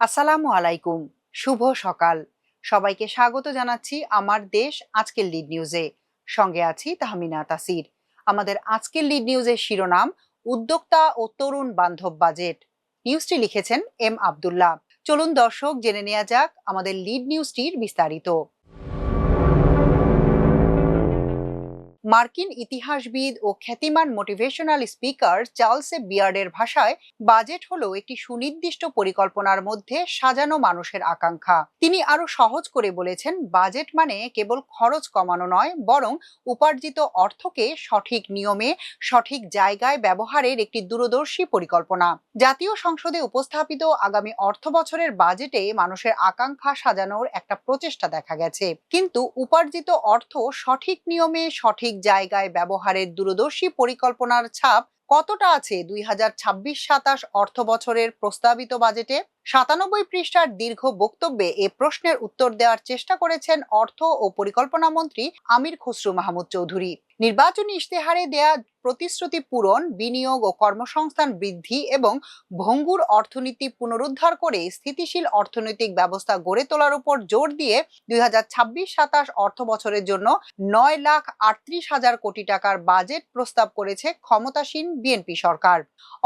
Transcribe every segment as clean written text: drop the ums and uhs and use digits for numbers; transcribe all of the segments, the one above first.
আসসালামু আলাইকুম। শুভ সকাল। সবাইকে স্বাগত জানাচ্ছি আমার দেশ আজকের লিড নিউজে। সঙ্গে আছি তাহমিনা তাসির। আমাদের আজকের লিড নিউজের শিরোনাম উদ্যোক্তা ও তরুণ বান্ধব বাজেট। নিউজটি লিখেছেন এম আব্দুল্লাহ। চলুন দর্শক জেনে নেওয়া যাক আমাদের লিড নিউজটির বিস্তারিত। মার্কিন ইতিহাসবিদ ও খ্যাতিমান মোটিভেশনাল স্পিকার চার্লস বিয়ার্ডের ভাষায় বাজেট হলো একটি সুনির্দিষ্ট পরিকল্পনার মধ্যে সাজানো মানুষের আকাঙ্ক্ষা। তিনি আরো সহজ করে বলেছেন, বাজেট মানে কেবল খরচ কমানো নয়, বরং উপার্জিত অর্থকে সঠিক নিয়মে সঠিক জায়গায় ব্যবহারের একটি দূরদর্শী পরিকল্পনা। জাতীয় সংসদে উপস্থাপিত আগামী অর্থ বছরের বাজেটে মানুষের আকাঙ্ক্ষা সাজানোর একটা প্রচেষ্টা দেখা গেছে, কিন্তু উপার্জিত অর্থ সঠিক নিয়মে সঠিক জায়গায় ব্যবহারের দূরদর্শী পরিকল্পনার ছাপ কতটা আছে 2026-27 অর্থ বছরের প্রস্তাবিত বাজেটে? 97 পৃষ্ঠার দীর্ঘ বক্তব্যে এ প্রশ্নের উত্তর দেওয়ার চেষ্টা করেছেন অর্থ ও পরিকল্পনা মন্ত্রী আমির খসরু মাহমুদ চৌধুরী। নির্বাচনী ইশতেহারে দেয়া প্রতিশ্রুতি পূরণ, বিনিয়োগ ও কর্মসংস্থান বৃদ্ধি এবং ভঙ্গুর অর্থনীতি পুনরুদ্ধার করে স্থিতিশীল অর্থনৈতিক ব্যবস্থা গড়ে তোলার উপর জোর দিয়ে 2026-27 অর্থ বছরের জন্য 9,38,000 কোটি টাকার বাজেট প্রস্তাব করেছে ক্ষমতাসীন বিএনপি সরকার।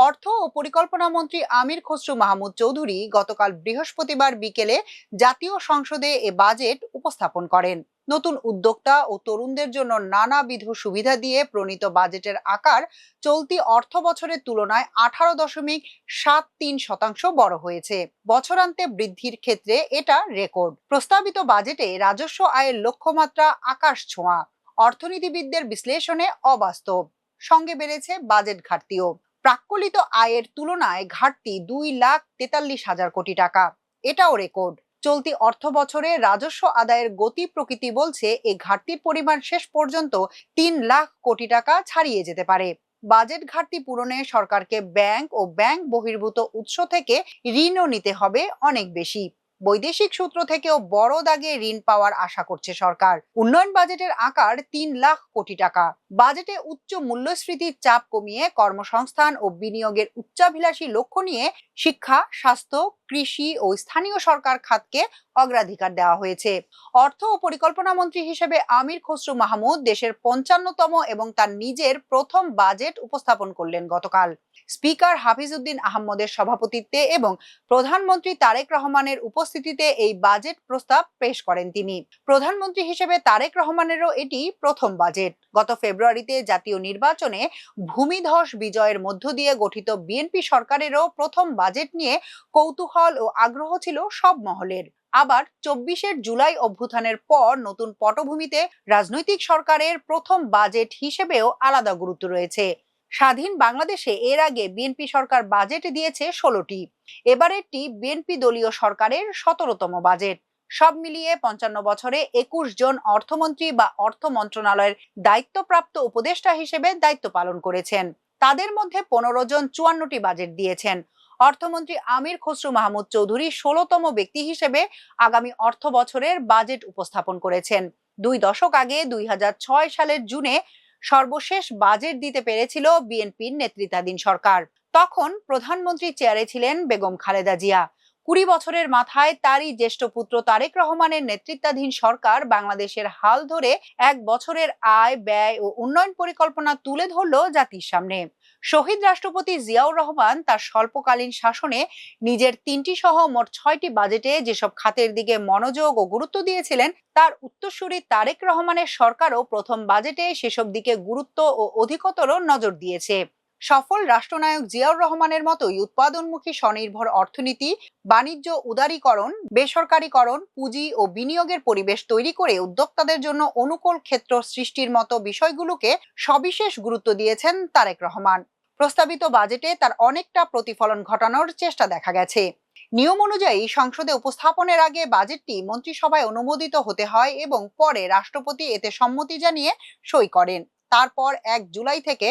অর্থ ও পরিকল্পনা মন্ত্রী আমির খসরু মাহমুদ চৌধুরী গতকাল বৃহস্পতিবার বিকেলে জাতীয় সংসদে এ বাজেট উপস্থাপন করেন। নতুন উদ্যোক্তা ও তরুণদের জন্য নানাবিধ সুবিধা দিয়ে প্রণীত বাজেটের আকার চলতি অর্থ বছরের তুলনায় 18.73% বড় হয়েছে। বছরান্তে বৃদ্ধির ক্ষেত্রে এটা রেকর্ড। প্রস্তাবিত বাজেটে রাজস্ব আয়ের লক্ষ্যমাত্রা আকাশ ছোঁয়া, অর্থনীতিবিদদের বিশ্লেষণে অবাস্তব। সঙ্গে বেড়েছে বাজেট ঘাটতিও। প্রাক্কলিত আয়ের তুলনায় ঘাটতি 2,43,000 কোটি টাকা, এটাও রেকর্ড। চলতি অর্থ বছরে রাজস্ব আদায়ের গতি প্রকৃতি বলছে এ ঘাটতির পরিমাণ শেষ পর্যন্ত 3 লাখ কোটি টাকা ছাড়িয়ে যেতে পারে। বাজেট ঘাটতি পূরণে সরকারকে ব্যাংক ও ব্যাংক বহির্ভূত উৎস থেকে ঋণও নিতে হবে অনেক বেশি। বৈদেশিক সূত্র থেকেও বড় দাগে ঋণ পাওয়ার আশা করছে সরকার। উন্নয়ন বাজেটের আকার 3 লাখ কোটি টাকা। বাজেটে উচ্চ মূল্যস্ফীতির চাপ কমিয়ে কর্মসংস্থান ও বিনিয়োগের উচ্চাভিলাষী লক্ষ্য নিয়ে শিক্ষা, স্বাস্থ্য, কৃষি ও স্থানীয় সরকার খাতকে অগ্রাধিকার দেওয়া হয়েছে। অর্থ ও পরিকল্পনা মন্ত্রী হিসেবে আমির খসরু মাহমুদ দেশের 55তম এবং তার নিজের প্রথম বাজেট উপস্থাপন করলেন গতকাল। স্পিকার হাফিজ উদ্দিন আহমদের সভাপতিত্বে এবং প্রধানমন্ত্রী তারেক রহমানের উপস্থিতিতে এই বাজেট প্রস্তাব পেশ করেন তিনি। প্রধানমন্ত্রী হিসেবে তারেক রহমানেরও এটি প্রথম বাজেট। গত ফেব্রুয়ারিতে জাতীয় নির্বাচনে ভূমিধস বিজয়ের মধ্য দিয়ে গঠিত বিএনপি সরকারেরও প্রথম বাজেট নিয়ে কৌতূহল ও আগ্রহ ছিল সব মহলের। আবার 24 জুলাই অভ্যুত্থানের পর নতুন পটভূমিতে রাজনৈতিক সরকারের প্রথম বাজেট হিসেবেও আলাদা গুরুত্ব রয়েছে। স্বাধীন বাংলাদেশে এর আগে বিএনপি সরকার বাজেট দিয়েছে 16টি। এবারেরটি বিএনপি দলীয় সরকারের 17তম বাজেট। সব মিলিয়ে 55 বছরে 21 জন অর্থমন্ত্রী বা অর্থ মন্ত্রণালয়ের দায়িত্বপ্রাপ্ত উপদেষ্টা হিসেবে দায়িত্ব পালন করেছেন। তাদের মধ্যে 15 জন 54টি বাজেট দিয়েছেন। অর্থমন্ত্রী আমির খসরু মাহমুদ চৌধুরী 16তম ব্যক্তি হিসেবে আগামী অর্থ বছরের বাজেট উপস্থাপন করেছেন। 2 দশক আগে 2006 সালের জুনে সর্বশেষ বাজেট দিতে পেরেছিল বিএনপির নেতৃত্বাধীন সরকার। তখন প্রধানমন্ত্রী চেয়ারে ছিলেন বেগম খালেদা জিয়া। 20 বছরের মাথায় তারই জ্যেষ্ঠ পুত্র তারেক রহমানের নেতৃত্বাধীন সরকার বাংলাদেশের হাল ধরে 1 বছরের আয়, ব্যয় ও উন্নয়ন পরিকল্পনা তুলে ধরল জাতির সামনে। শহীদ রাষ্ট্রপতি জিয়াউর রহমান তার স্বল্পকালীন শাসনে নিজের 3টি সহ মোট 6টি বাজেটে যেসব খাতের দিকে মনোযোগ ও গুরুত্ব দিয়েছিলেন, তার উত্তরসূরি তারেক রহমানের সরকারও প্রথম বাজেটে সেসব দিকে গুরুত্ব ও অধিকতর নজর দিয়েছে। সফল রাষ্ট্রনায়ক জিয়াউর রহমানের মতোই উৎপাদনমুখী স্বনির্ভর অর্থনীতি, বাণিজ্য উদারীকরণ, বেসরকারীকরণ, পুঁজি ও বিনিয়োগের পরিবেশ তৈরি করে উদ্যোক্তাদের জন্য অনুকূল ক্ষেত্র সৃষ্টির মতো বিষয়গুলোকে সবিশেষ গুরুত্ব দিয়েছেন তারেক রহমান। প্রস্তাবিত বাজেটে তার অনেকটা প্রতিফলন ঘটানোর চেষ্টা দেখা গেছে। নিয়ম অনুযায়ী সংসদে উপস্থাপনের আগে বাজেটটি মন্ত্রিসভায় অনুমোদিত হতে হয় এবং পরে রাষ্ট্রপতি এতে সম্মতি জানিয়ে সই করেন। তারপর 1 জুলাই থেকে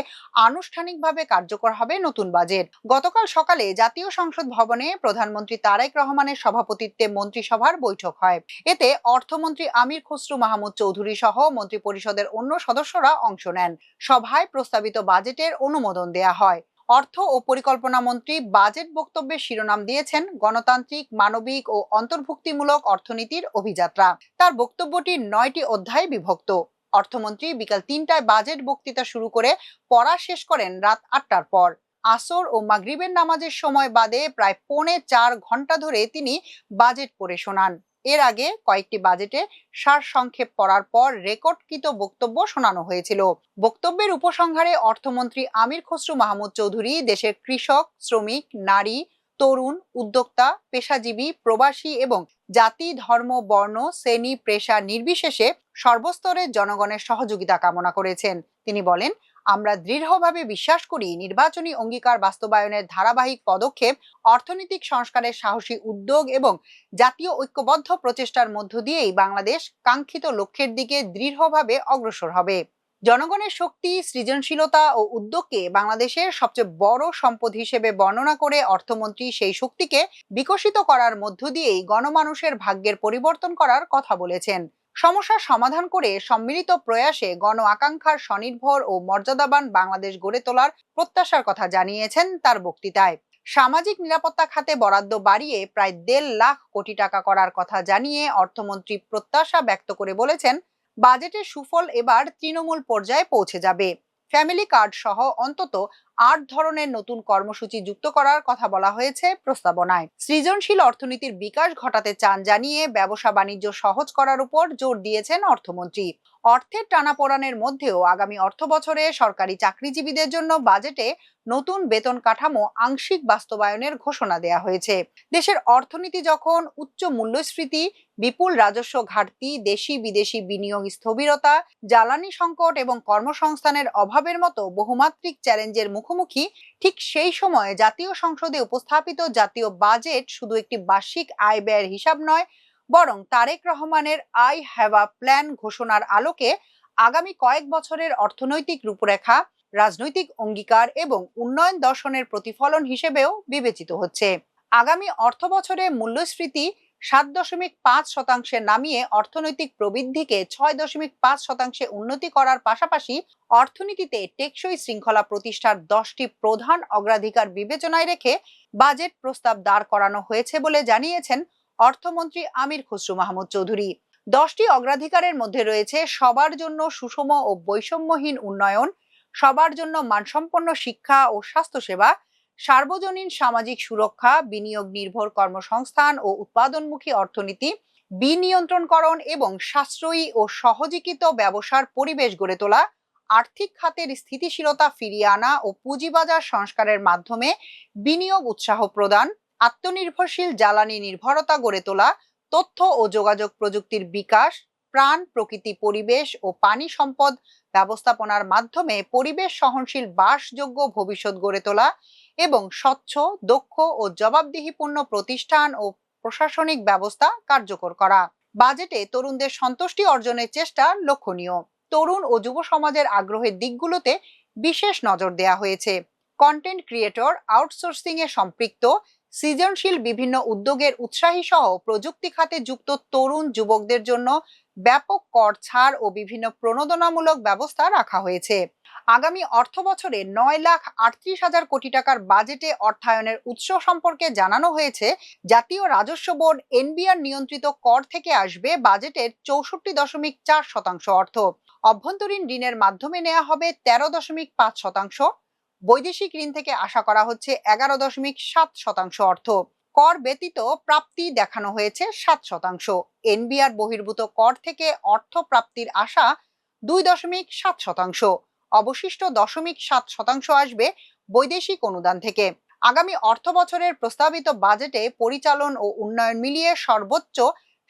আনুষ্ঠানিকভাবে কার্যকর হবে নতুন বাজেট। গতকাল সকালে জাতীয় সংসদ ভবনে প্রধানমন্ত্রী তারেক রহমানের সভাপতিত্বে মন্ত্রিসভার বৈঠক হয়। এতে অর্থমন্ত্রী আমির খসরু মাহমুদ চৌধুরী সহ মন্ত্রিপরিষদের অন্য সদস্যরা অংশ নেন। সভায় প্রস্তাবিত বাজেটের অনুমোদন দেয়া হয়। অর্থ ও পরিকল্পনা মন্ত্রী বাজেট বক্তব্যের শিরোনাম দিয়েছেন গণতান্ত্রিক, মানবিক ও অন্তর্ভুক্তিমূলক অর্থনীতির অভিযাত্রা। তার বক্তব্যটি 9টি অধ্যায়ে বিভক্ত। অর্থমন্ত্রী বিকাল 3টায় বাজেট বক্তৃতা শুরু করে পড়া শেষ করেন রাত 8টার পর। আসর ও মাগরিবের নামাজের সময় বাদে প্রায় 4.25 ঘন্টা ধরে তিনি বাজেট পড়ে শোনান। এর আগে কয়েকটি বাজেটে সারসংক্ষেপ পড়ার পর রেকর্ডকৃত বক্তব্য শোনানো হয়েছিল। বক্তব্যের উপসংহারে অর্থমন্ত্রী আমির খসরু মাহমুদ চৌধুরী দেশের কৃষক, শ্রমিক, নারী, তরুণ, উদ্যোক্তা, পেশাজীবী, প্রবাসী এবং জাতি, ধর্ম, বর্ণ, শ্রেণী, পেশা নির্বিশেষে সর্বস্তরের জনগণের সহযোগিতা কামনা করেছেন। তিনি বলেন, আমরা দৃঢ়ভাবে বিশ্বাস করি নির্বাচনী অঙ্গীকার বাস্তবায়নের ধারাবাহিক পদক্ষেপ, অর্থনৈতিক সংস্কারের সাহসী উদ্যোগ এবং জাতীয় ঐক্যবদ্ধ প্রচেষ্টার মধ্য দিয়েই বাংলাদেশ কাঙ্ক্ষিত লক্ষ্যের দিকে দৃঢ়ভাবে অগ্রসর হবে। জনগণের শক্তি, সৃজনশীলতা ও উদ্যোগকে বাংলাদেশের সবচেয়ে বড় সম্পদ হিসেবে বর্ণনা করে অর্থমন্ত্রী সেই শক্তিকে বিকশিত করার মধ্য দিয়েই গণমানুষের ভাগ্যের পরিবর্তন করার কথা বলেছেন। সমস্যার সমাধান করে সম্মিলিত প্রয়াসে গণ আকাঙ্ক্ষার স্বনির্ভর ও মর্যাদাবান বাংলাদেশ গড়ে তোলার প্রত্যাশার কথা জানিয়েছেন তার বক্তৃতায়। সামাজিক নিরাপত্তা খাতে বরাদ্দ বাড়িয়ে প্রায় 1.5 লাখ কোটি টাকা করার কথা জানিয়ে অর্থমন্ত্রী প্রত্যাশা ব্যক্ত করে বলেছেন, বাজেটের সুফল এবার তৃণমূল পর্যায়ে পৌঁছে যাবে। ফ্যামিলি কার্ড সহ অন্তত 8 ধরনের নতুন কর্মসূচি যুক্ত করার কথা বলা হয়েছে প্রস্তাবনায়। সৃজনশীল অর্থনীতির বিকাশ ঘটাতে চান জানিয়ে ব্যবসা বাণিজ্য সহজ করার উপর জোর দিয়েছেন অর্থমন্ত্রী। অর্থের টানাপোড়েনের মধ্যেও আগামী অর্থবছরে সরকারি চাকরিজীবীদের জন্য বাজেটে নতুন বেতন কাঠামো আংশিক বাস্তবায়নের ঘোষণা দেয়া হয়েছে। দেশের অর্থনীতি যখন উচ্চ মূল্যস্ফীতি, বিপুল রাজস্ব ঘাটতি, দেশি বিদেশি বিনিয়োগ স্থবিরতা, জ্বালানি সংকট এবং কর্মসংস্থানের অভাবের মতো বহুমাত্রিক চ্যালেঞ্জের মুখোমুখি, ঠিক সেই সময়ে জাতীয় সংসদে উপস্থাপিত জাতীয় বাজেট শুধু একটি বার্ষিক আয় ব্যয়ের হিসাব নয়, বরং তারেক রহমানের আই হ্যাভ আ প্ল্যান ঘোষণার আলোকে আগামী কয়েক বছরের অর্থনৈতিক রূপরেখা, রাজনৈতিক অঙ্গীকার এবং উন্নয়ন দর্শনের প্রতিফলন হিসেবেও বিবেচিত হচ্ছে। আগামী অর্থবছরে মূল্যস্ফীতি 7.5% নামিয়ে অর্থনৈতিক প্রবৃদ্ধিকে 6.5% উন্নতি করার পাশাপাশি অর্থনীতিতে টেকসই শৃঙ্খলা প্রতিষ্ঠার 10টি প্রধান অগ্রাধিকার বিবেচনায় রেখে বাজেট প্রস্তাব দাঁড় করানো হয়েছে বলে জানিয়েছেন অর্থমন্ত্রী আমির খসরু মাহমুদ চৌধুরী। 10টি অগ্রাধিকারের মধ্যে রয়েছে সবার জন্য সুষম ও বৈষম্যহীন উন্নয়ন, সবার জন্য মানসম্পন্ন শিক্ষা ও স্বাস্থ্যসেবা, সার্বজনীন সামাজিক সুরক্ষা, বিনিয়োগ নির্ভর কর্মসংস্থান ও উৎপাদনমুখী অর্থনীতি, বিনিয়ন্ত্রণকরণ এবং সাশ্রয়ী ও সহজীকৃত ব্যবসার পরিবেশ গড়ে তোলা, আর্থিক খাতের স্থিতিশীলতা ফিরিয়ে আনা ও পুঁজিবাজার সংস্কারের মাধ্যমে বিনিয়োগ উৎসাহ প্রদান, আত্মনির্ভরশীল জ্বালানি নির্ভরতা গড়ে তোলা, তথ্য ও যোগাযোগ প্রযুক্তির বিকাশ, প্রাণ, প্রকৃতি, পরিবেশ ও পানি সম্পদ ব্যবস্থাপনার মাধ্যমে পরিবেশ সহনশীল বাসযোগ্য ভবিষ্যৎ গড়ে তোলা এবং স্বচ্ছ, দক্ষ ও জবাবদিহিপূর্ণ প্রতিষ্ঠান ও প্রশাসনিক ব্যবস্থা কার্যকর করা। বাজেটে তরুণদের সন্তুষ্টি অর্জনের চেষ্টা লক্ষণীয়। তরুণ ও যুব সমাজের আগ্রহের দিকগুলোতে বিশেষ নজর দেওয়া হয়েছে। কন্টেন্ট ক্রিয়েটর, আউটসোর্সিং এ সম্পৃক্ত, সৃজনশীল বিভিন্ন উদ্যোগের উৎসাহী সহ প্রযুক্তি খাতে যুক্ত তরুণ যুবকদের জন্য ব্যাপক কর ছাড় ও বিভিন্ন প্রণোদনামূলক ব্যবস্থা রাখা হয়েছে। আগামী অর্থ বছরে 9,38,000 কোটি টাকার বাজেটে অর্থায়নের উৎস সম্পর্কে জানানো হয়েছে, জাতীয় রাজস্ব বোর্ড এনবিআর নিয়ন্ত্রিত কর থেকে আসবে বাজেটের 64.4% অর্থ। অভ্যন্তরীণ ঋণের মাধ্যমে নেওয়া হবে 13.5%। বৈদেশিক ঋণ থেকে আশা করা হচ্ছে 11.7% অর্থ। কর ব্যতীত প্রাপ্তি দেখানো হয়েছে 7%। এনবিআর বহির্ভূত কর থেকে অর্থ প্রাপ্তির আশা 2.7%। অবশিষ্ট 0.7% আসবে বৈদেশিক অনুদান থেকে। আগামী অর্থ বছরের প্রস্তাবিত বাজেটে পরিচালন ও উন্নয়ন মিলিয়ে সর্বোচ্চ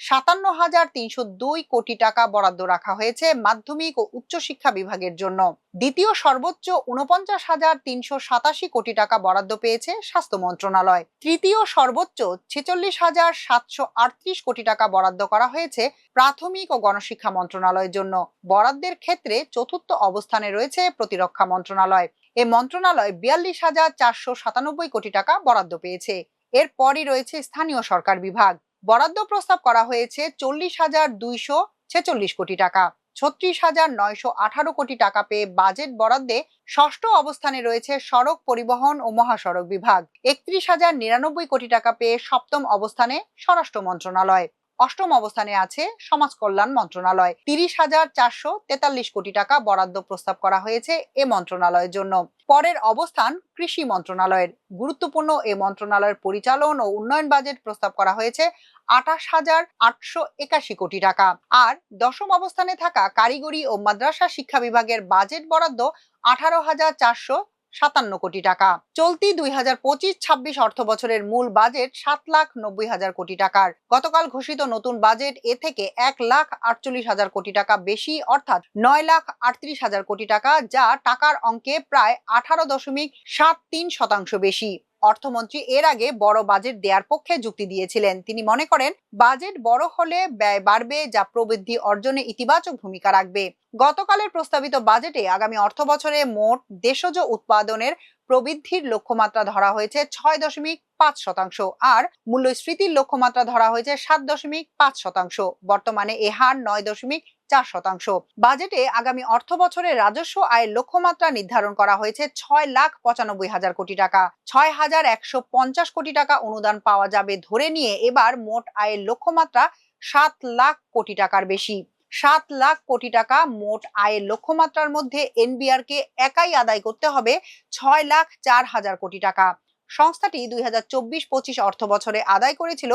57,302 কোটি টাকা বরাদ্দ রাখা হয়েছে মাধ্যমিক ও উচ্চশিক্ষা বিভাগের জন্য। দ্বিতীয় সর্বোচ্চ 49,387 কোটি টাকা বরাদ্দ পেয়েছে স্বাস্থ্য মন্ত্রণালয়। তৃতীয় সর্বোচ্চ 46,738 কোটি টাকা বরাদ্দ করা হয়েছে প্রাথমিক ও গণশিক্ষা মন্ত্রণালয়ের জন্য। বরাদ্দের ক্ষেত্রে চতুর্থ অবস্থানে রয়েছে প্রতিরক্ষা মন্ত্রণালয়। এ মন্ত্রণালয় 42,497 কোটি টাকা বরাদ্দ পেয়েছে। এরপরই রয়েছে স্থানীয় সরকার বিভাগ। বরাদ্দ প্রস্তাব করা হয়েছে 40,246 কোটি টাকা। 36,918 কোটি টাকা পেয়ে বাজেট বরাদ্দে ষষ্ঠ অবস্থানে রয়েছে সড়ক পরিবহন ও মহাসড়ক বিভাগ। 31,099 কোটি টাকা পেয়ে সপ্তম অবস্থানে স্বরাষ্ট্র মন্ত্রণালয়। অষ্টম অবস্থানে আছে সমাজ কল্যাণ মন্ত্রণালয়। 30,443 কোটি টাকা বরাদ্দ প্রস্তাব করা হয়েছে এ মন্ত্রণালয়ের জন্য। পরের অবস্থান কৃষি মন্ত্রণালয়ের। গুরুত্বপূর্ণ এ মন্ত্রণালয়ের পরিচালন ও উন্নয়ন বাজেট প্রস্তাব করা হয়েছে 28,881 কোটি টাকা। আর দশম অবস্থানে থাকা কারিগরি ও মাদ্রাসা শিক্ষা বিভাগের বাজেট বরাদ্দ 18,457 কোটি টাকা। চলতি 2025-26 অর্থ বছরের মূল বাজেট 7,90,000 কোটি টাকার। গতকাল ঘোষিত নতুন বাজেট এ থেকে 1,48,000 কোটি টাকা বেশি, অর্থাৎ 9,38,000 কোটি টাকা, যা টাকার অঙ্কে প্রায় 18.73% বেশি। অর্থমন্ত্রী এর আগে বড় বাজেট দেওয়ার পক্ষে যুক্তি দিয়েছিলেন। তিনি মনে করেন, বাজেট বড় হলে ব্যয় বাড়বে, যা প্রবৃদ্ধি অর্জনে ইতিবাচক ভূমিকা রাখবে। গতকালের প্রস্তাবিত বাজেটে আগামী অর্থ বছরে মোট দেশজ উৎপাদনের প্রবৃদ্ধির লক্ষ্যমাত্রা ধরা হয়েছে 6.5%, আর মূল্যস্ফীতির লক্ষ্যমাত্রা ধরা হয়েছে 7.5%। বর্তমানে এ হার 9.4%। বাজেটে আগামী অর্থ বছরে রাজস্ব আয়ের লক্ষ্যমাত্রা নির্ধারণ করা হয়েছে 6,95,000 কোটি টাকা। 6,150 কোটি টাকা অনুদান পাওয়া যাবে ধরে নিয়ে এবার মোট আয়ের লক্ষ্যমাত্রা 7 লাখ কোটি টাকার বেশি। 7 লাখ কোটি টাকা মোট আয়ের লক্ষ্যমাত্রার মধ্যে এনবিআর কে একাই আদায় করতে হবে 6,04,000 কোটি টাকা। সংস্থাটি 2024-25 অর্থ বছরে আদায় করেছিল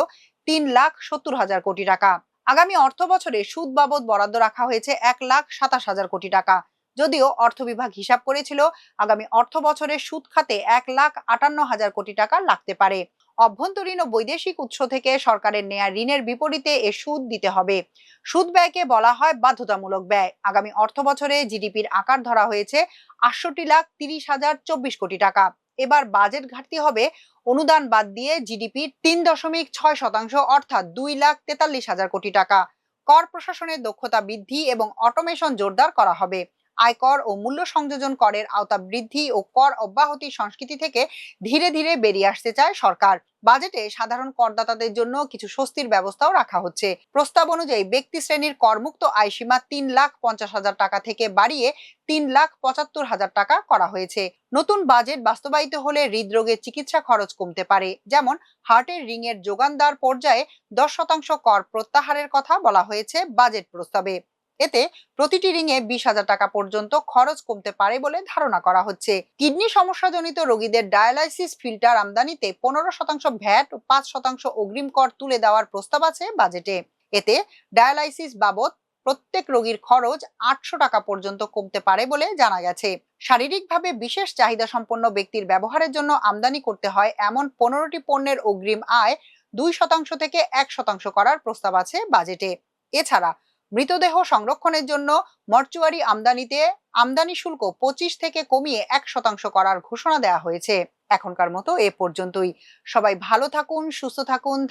3,70,000 কোটি টাকা। আগামী অর্থ বছরে সুদ বাবদ বরাদ্দ রাখা হয়েছে 1,27,000 কোটি টাকা। যদিও অর্থ বিভাগ হিসাব করেছিল আগামী অর্থ বছরে সুদ খাতে 1,58,000 কোটি টাকা লাগতে পারে। অভ্যন্তরীণ ও বৈদেশিক উৎস থেকে সরকারের নেয়া ঋণের বিপরীতে এ সুদ দিতে হবে। সুদ ব্যয়কে বলা হয় বাধ্যতামূলক ব্যয়। আগামী অর্থ বছরে জিডিপির আকার ধরা হয়েছে 68,30,024 কোটি টাকা। এবার বাজেট ঘাটতি হবে অনুদান বাদ দিয়ে জিডিপির 3.6%, অর্থাৎ 2,43,000 কোটি টাকা। কর প্রশাসনের দক্ষতা বৃদ্ধি এবং অটোমেশন জোরদার করা হবে। আয়কর ও মূল্য সংযোজন করের আওতা বৃদ্ধি ও কর অব্যাহতি সংস্কৃতি থেকে ধীরে ধীরে বেরিয়ে আসতে চায় সরকার। বাজেটে সাধারণ করদাতাদের জন্য কিছু স্বস্তির ব্যবস্থাও রাখা হচ্ছে। প্রস্তাব অনুযায়ী ব্যক্তি শ্রেণীর করমুক্ত আয়সীমা 3,50,000 টাকা থেকে বাড়িয়ে 3,75,000 টাকা করা হয়েছে। নতুন বাজেট বাস্তবায়িত হলে হৃদরোগের চিকিৎসা খরচ কমতে পারে। যেমন হার্টের রিং এর যোগানদার পর্যায়ে 10% কর প্রত্যাহারের কথা বলা হয়েছে বাজেট প্রস্তাবে। এতে প্রতিটি রিংয়ে 20,000 টাকা পর্যন্ত খরচ কমতে পারে বলে ধারণা করা হচ্ছে। কিডনি সমস্যাজনিত রোগীদের ডায়ালাইসিস ফিল্টার আমদানিতে 15% ভ্যাট ও 5% অগ্রিম কর তুলে দেওয়ার প্রস্তাব আছে বাজেটে। এতে ডায়ালাইসিস বাবদ প্রত্যেক রোগীর খরচ 800 টাকা পর্যন্ত কমতে পারে বলে জানা গেছে। শারীরিকভাবে বিশেষ চাহিদা সম্পন্ন ব্যক্তির ব্যবহারের জন্য আমদানি করতে হয় এমন 15টি পণ্যের অগ্রিম আয় 2% থেকে 1% করার প্রস্তাব আছে বাজেটে। এছাড়া মৃতদেহ সংরক্ষণের জন্য মর্চুয়ারি আমদানিতে আমদানি শুল্ক 25 থেকে কমিয়ে 1% করার ঘোষণা দেওয়া হয়েছে। এখনকার মতো এ পর্যন্তই। সবাই ভালো থাকুন, সুস্থ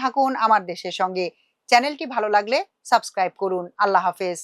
থাকুন আমার দেশের সঙ্গে। চ্যানেলটি ভালো লাগলে সাবস্ক্রাইব করুন। আল্লাহ হাফেজ।